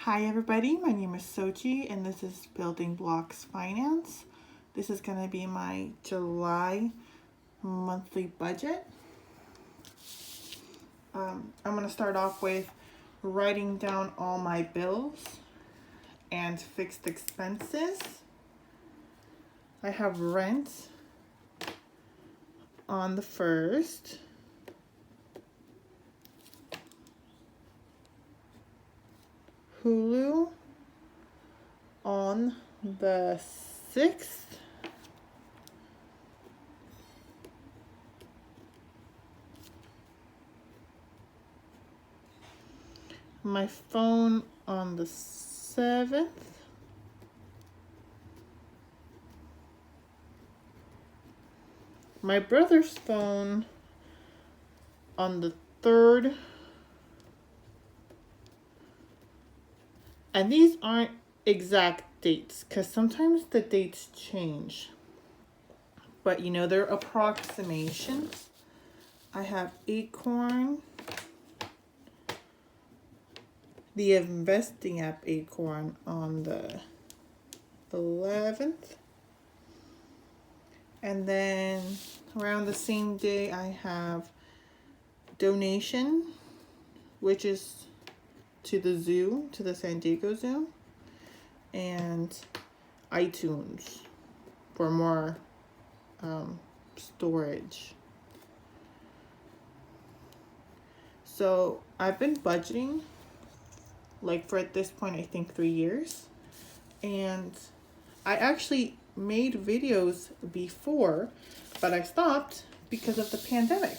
Hi everybody, my name is Sochi and this is Building Blocks Finance. This is going to be my July monthly budget. I'm going to start off with writing down all my bills and fixed expenses. I have rent on the 1st. Hulu on the 6th. My phone on the 7th. My brother's phone on the 3rd. And these aren't exact dates because sometimes the dates change. But you know, they're approximations. I have Acorn, the investing app Acorn on the 11th. And then around the same day, I have Donation, which is to the zoo, to the San Diego Zoo, and iTunes for more storage. So I've been budgeting, like for at this point, I think 3 years. And I actually made videos before, but I stopped because of the pandemic.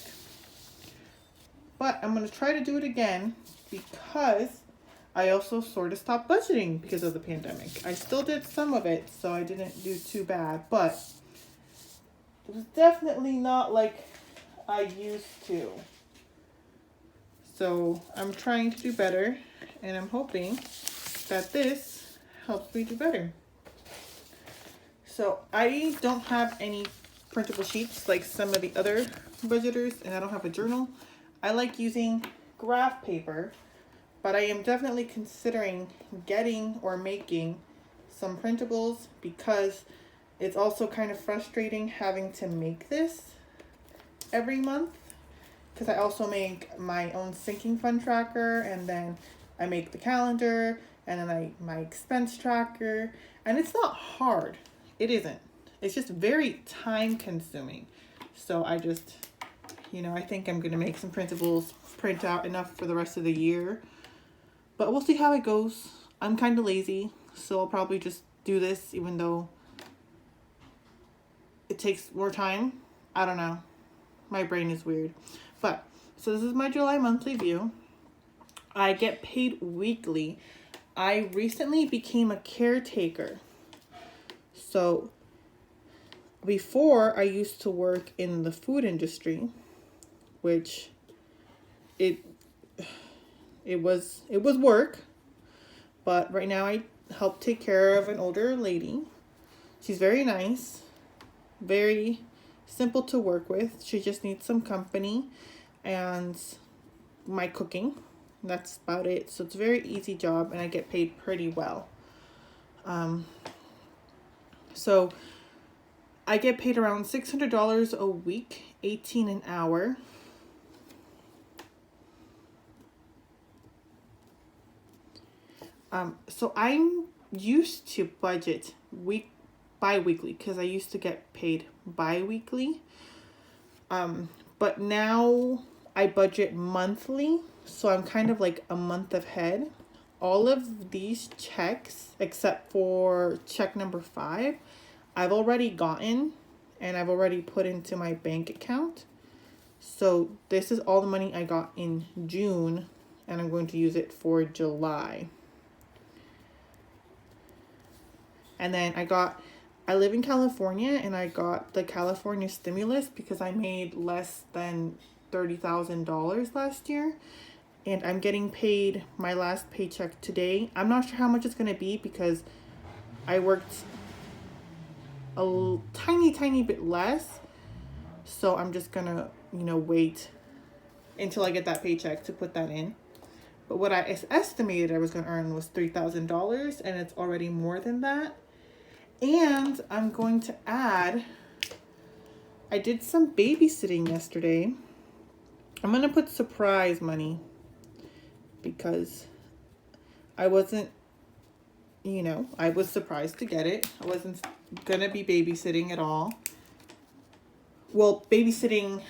But I'm going to try to do it again because I also sort of stopped budgeting because of the pandemic. I still did some of it, so I didn't do too bad, but it was definitely not like I used to. So I'm trying to do better, and I'm hoping that this helps me do better. So I don't have any printable sheets like some of the other budgeters, and I don't have a journal. I like using graph paper, but I am definitely considering getting or making some printables because it's also kind of frustrating having to make this every month, because I also make my own sinking fund tracker, and then I make the calendar, and then my expense tracker, and it's not hard. It isn't. It's just very time consuming. So I just, I think I'm going to make some printables, print out enough for the rest of the year. But we'll see how it goes. I'm kind of lazy, so I'll probably just do this even though it takes more time. I don't know. My brain is weird. But, so this is my July monthly view. I get paid weekly. I recently became a caretaker. So, before I used to work in the food industry, which it was work, but right now I help take care of an older lady. She's very nice, very simple to work with. She just needs some company and my cooking. That's about it. So it's a very easy job, and I get paid pretty well. So I get paid around $600 a week, $18 an hour. So I'm used to budget bi-weekly because I used to get paid bi-weekly. But now I budget monthly, so I'm kind of like a month ahead. All of these checks, except for check number 5, I've already gotten and I've already put into my bank account. So this is all the money I got in June, and I'm going to use it for July. And then I live in California, and I got the California stimulus because I made less than $30,000 last year. And I'm getting paid my last paycheck today. I'm not sure how much it's going to be because I worked a tiny bit less. So I'm just going to, wait until I get that paycheck to put that in. But what I estimated I was going to earn was $3,000, and it's already more than that. And I'm going to add, I did some babysitting yesterday. I'm going to put surprise money because I wasn't, I was surprised to get it. I wasn't going to be babysitting at all. Well, babysitting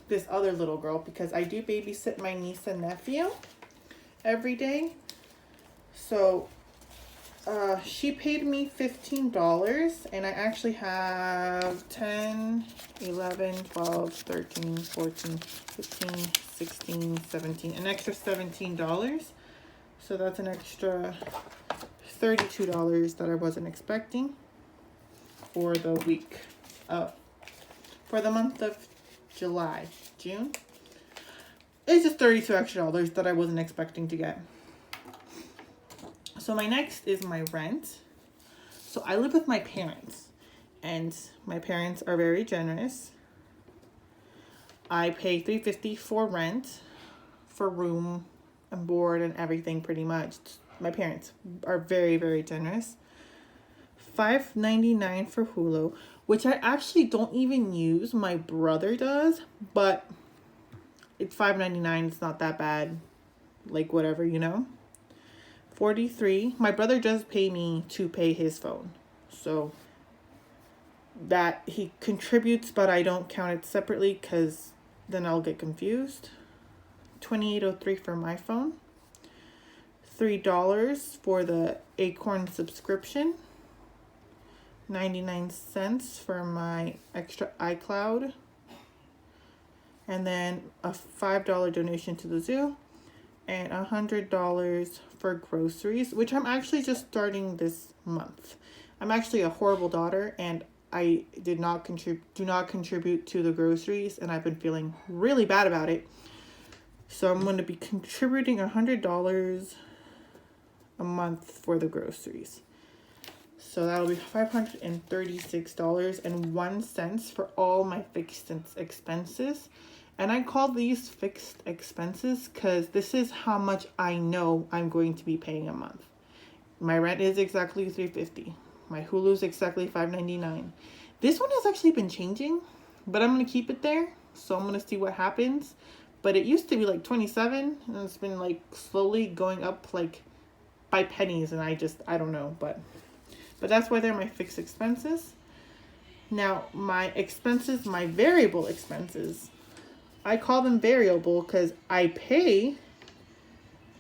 this other little girl because I do babysit my niece and nephew every day. So she paid me $15, and I actually have 10, 11, 12, 13, 14, 15, 16, 17, an extra $17. So that's an extra $32 that I wasn't expecting for the week for the month of June. It's just $32 extra that I wasn't expecting to get. So my next is my rent. So I live with my parents, and my parents are very generous. I pay $350 for rent, for room and board and everything pretty much. My parents are very, very generous. $5.99 for Hulu, which I actually don't even use. My brother does, but it's $5.99. It's not that bad. Like whatever, $43. My brother does pay me to pay his phone, so that he contributes, but I don't count it separately because then I'll get confused. $28.03 for my phone. $3 for the Acorn subscription. 99 cents for my extra iCloud. And then a $5 donation to the zoo. And $100 for groceries, which I'm actually just starting this month. I'm actually a horrible daughter, and I do not contribute to the groceries, and I've been feeling really bad about it. So I'm going to be contributing $100 a month for the groceries. So that'll be $536.01 for all my fixed expenses. And I call these fixed expenses because this is how much I know I'm going to be paying a month. My rent is exactly $350. My Hulu is exactly $5.99. This one has actually been changing, but I'm going to keep it there. So I'm going to see what happens. But it used to be like $27, and it's been like slowly going up like by pennies, and I don't know. But that's why they're my fixed expenses. Now, my expenses, my variable expenses, I call them variable because I pay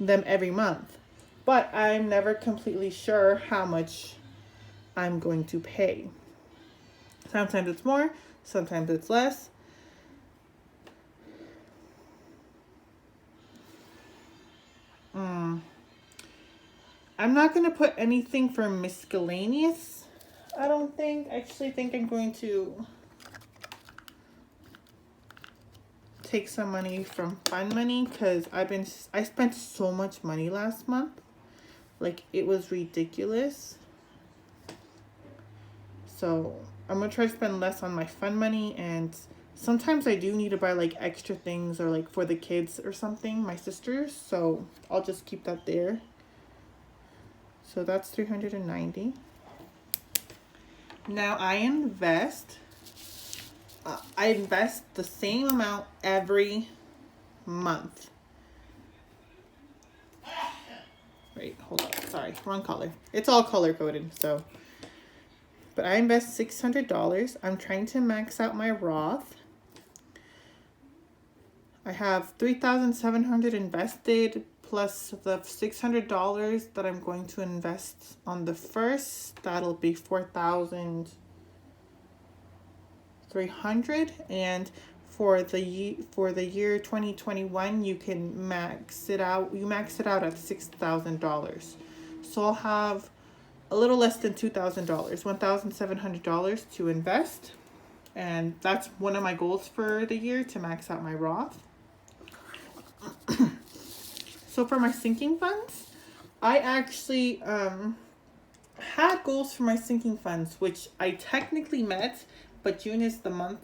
them every month, but I'm never completely sure how much I'm going to pay. Sometimes it's more, sometimes it's less. I'm not going to put anything for miscellaneous, I don't think. I actually think I'm going to take some money from fun money because I spent so much money last month. Like, it was ridiculous. So I'm gonna try to spend less on my fun money, and sometimes I do need to buy like extra things or like for the kids or something, my sisters, so I'll just keep that there. So that's $390. Now I invest the same amount every month. Wait, hold on. Sorry, wrong color. It's all color coded, so. But I invest $600. I'm trying to max out my Roth. I have $3,700 invested plus the $600 that I'm going to invest on the first. That'll be $4,300, and for the year 2021 you can max it out at $6,000. So I'll have a little less than $2,000, $1,700 to invest, and that's one of my goals for the year, to max out my Roth. So for my sinking funds, I actually had goals for my sinking funds, which I technically met, but June is the month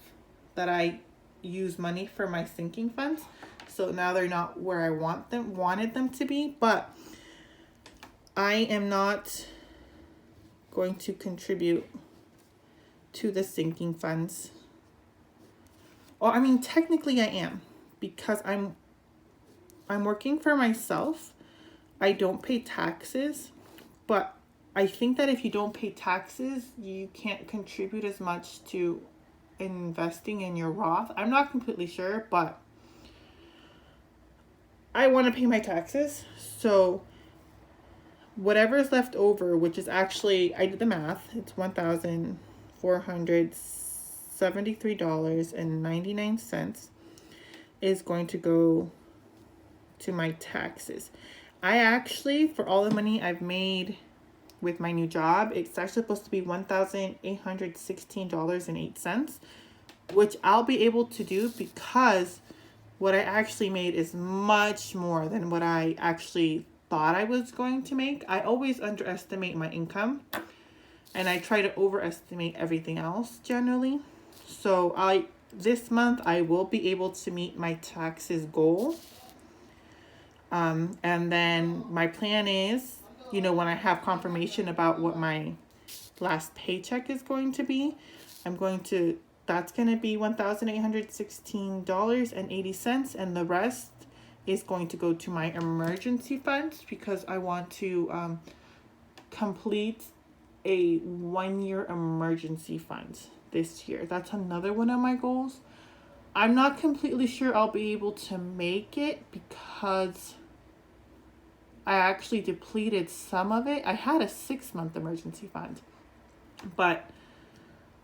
that I use money for my sinking funds. So now they're not where I wanted them to be, but I am not going to contribute to the sinking funds. Well, I mean, technically I am, because I'm working for myself. I don't pay taxes, but I think that if you don't pay taxes, you can't contribute as much to investing in your Roth. I'm not completely sure, but I want to pay my taxes. So whatever is left over, which is actually, I did the math, it's $1,473.99 is going to go to my taxes. I actually, for all the money I've made with my new job, it's actually supposed to be $1,816.08, which I'll be able to do because what I actually made is much more than what I actually thought I was going to make. I always underestimate my income, and I try to overestimate everything else generally. So this month I will be able to meet my taxes goal. And then my plan is, when I have confirmation about what my last paycheck is going to be, that's going to be $1,816.80, and the rest is going to go to my emergency funds because I want to complete a 1-year emergency fund this year. That's another one of my goals. I'm not completely sure I'll be able to make it because I actually depleted some of it. I had a 6-month emergency fund, but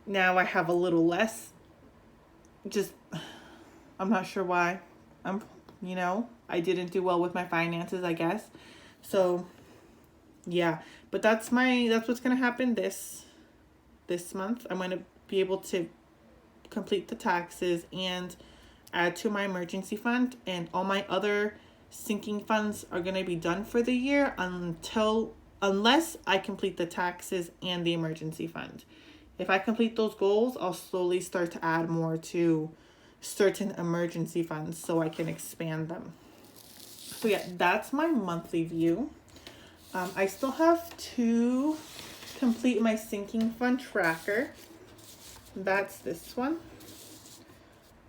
now I have a little less. I'm not sure why. I didn't do well with my finances, I guess. So, yeah. But that's what's going to happen this month. I'm going to be able to complete the taxes and add to my emergency fund, and all my other sinking funds are going to be done for the year unless I complete the taxes and the emergency fund. If I complete those goals, I'll slowly start to add more to certain emergency funds so I can expand them. So yeah, that's my monthly view. I still have to complete my sinking fund tracker. That's this one.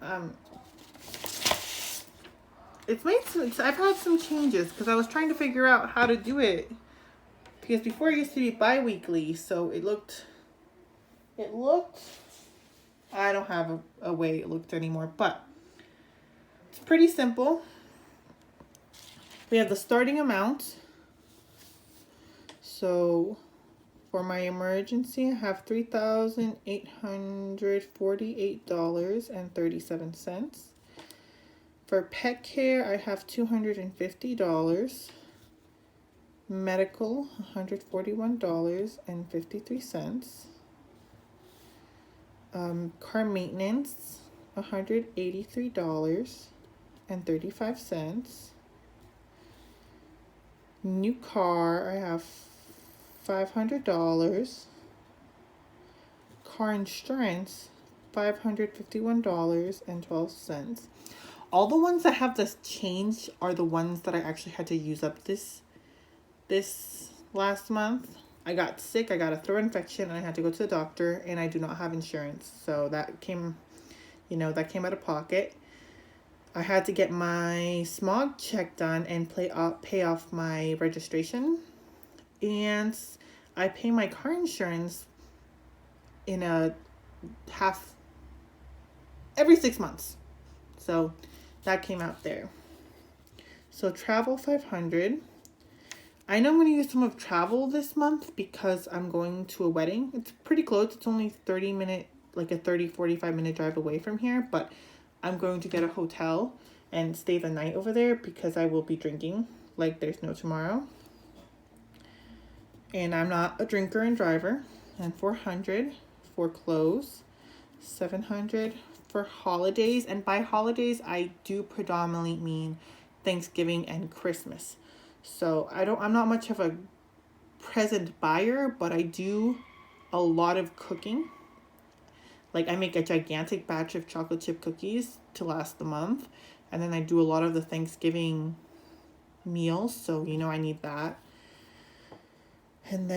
I've had some changes because I was trying to figure out how to do it, because before it used to be bi-weekly, so it looked, I don't have a way it looked anymore, but it's pretty simple. We have the starting amount. So for my emergency, I have $3,848.37. For pet care, I have $250. Medical, $141.53. Car maintenance, $183.35. New car, I have $500. Car insurance, $551.12. All the ones that have this change are the ones that I actually had to use up this last month. I got sick, I got a throat infection, and I had to go to the doctor, and I do not have insurance. So that came out of pocket. I had to get my smog check done and pay off my registration. And I pay my car insurance in a half every 6 months. So that came out there. So travel, $500. I know I'm going to use some of travel this month because I'm going to a wedding. It's pretty close. It's only 45 minute drive away from here, but I'm going to get a hotel and stay the night over there because I will be drinking like there's no tomorrow. And I'm not a drinker and driver. And $400 for clothes, $700 for holidays. And by holidays, I do predominantly mean Thanksgiving and Christmas. So I'm not much of a present buyer, but I do a lot of cooking. Like I make a gigantic batch of chocolate chip cookies to last the month. And then I do a lot of the Thanksgiving meals, so you know I need that. And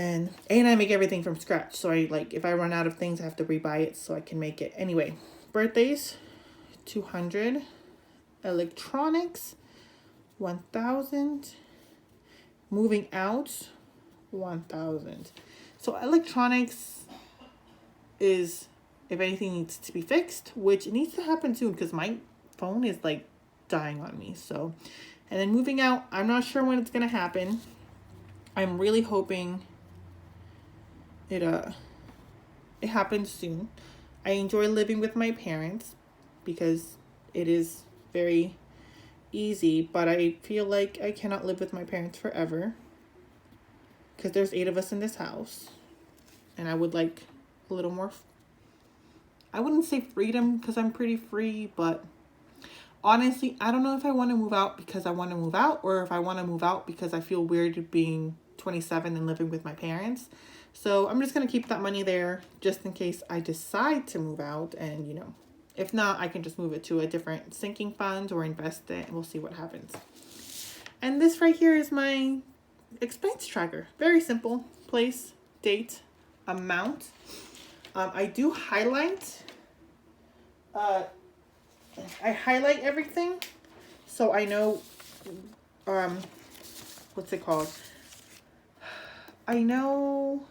I make everything from scratch. So I like, if I run out of things, I have to rebuy it so I can make it. Anyway, birthdays, 200. Electronics, 1,000. Moving out, 1,000. So electronics is, if anything needs to be fixed, which it needs to happen soon because my phone is like dying on me. So, and then moving out, I'm not sure when it's gonna happen. I'm really hoping it happens soon. I enjoy living with my parents because it is very easy, but I feel like I cannot live with my parents forever because there's 8 of us in this house, and I would like a little more, I wouldn't say freedom because I'm pretty free, but honestly, I don't know if I want to move out because I want to move out or if I want to move out because I feel weird being 27 and living with my parents. So I'm just going to keep that money there just in case I decide to move out. And, you know, if not, I can just move it to a different sinking fund or invest it and we'll see what happens. And this right here is my expense tracker. Very simple. Place, date, amount. I do highlight. I highlight everything so I know, what's it called? I know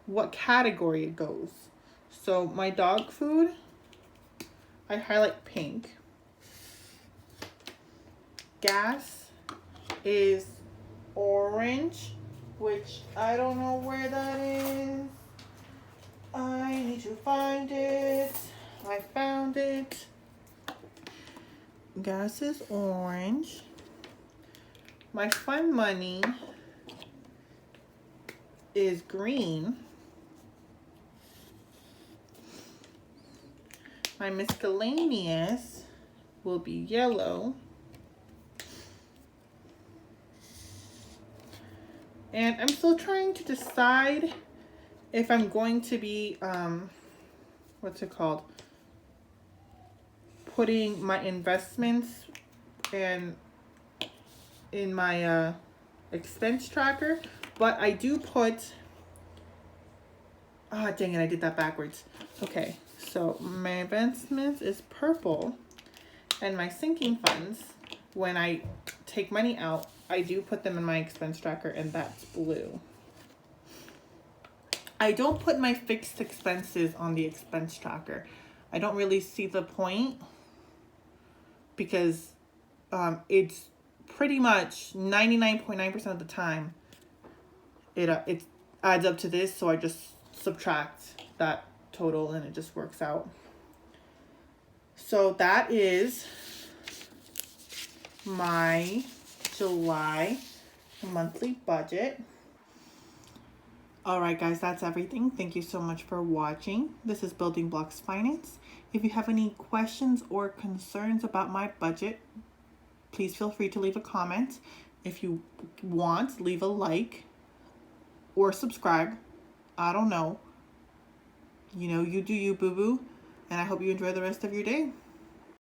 what category it goes. So my dog food, I highlight pink. Gas is orange, which I don't know where that is. I need to find it. I found it. Gas is orange. My fun money is green. My miscellaneous will be yellow. And I'm still trying to decide if I'm going to be, what's it called? Putting my investments in my expense tracker. But I do put, dang it, I did that backwards. Okay, so my investments is purple and my sinking funds, when I take money out, I do put them in my expense tracker and that's blue. I don't put my fixed expenses on the expense tracker. I don't really see the point because it's pretty much 99.9% of the time it adds up to this, so I just subtract that total and it just works out. So that is my July monthly budget. All right, guys, that's everything. Thank you so much for watching. This is Building Blocks Finance. If you have any questions or concerns about my budget, please feel free to leave a comment. If you want, leave a like or subscribe. I don't know. You know, you do you, boo-boo. And I hope you enjoy the rest of your day.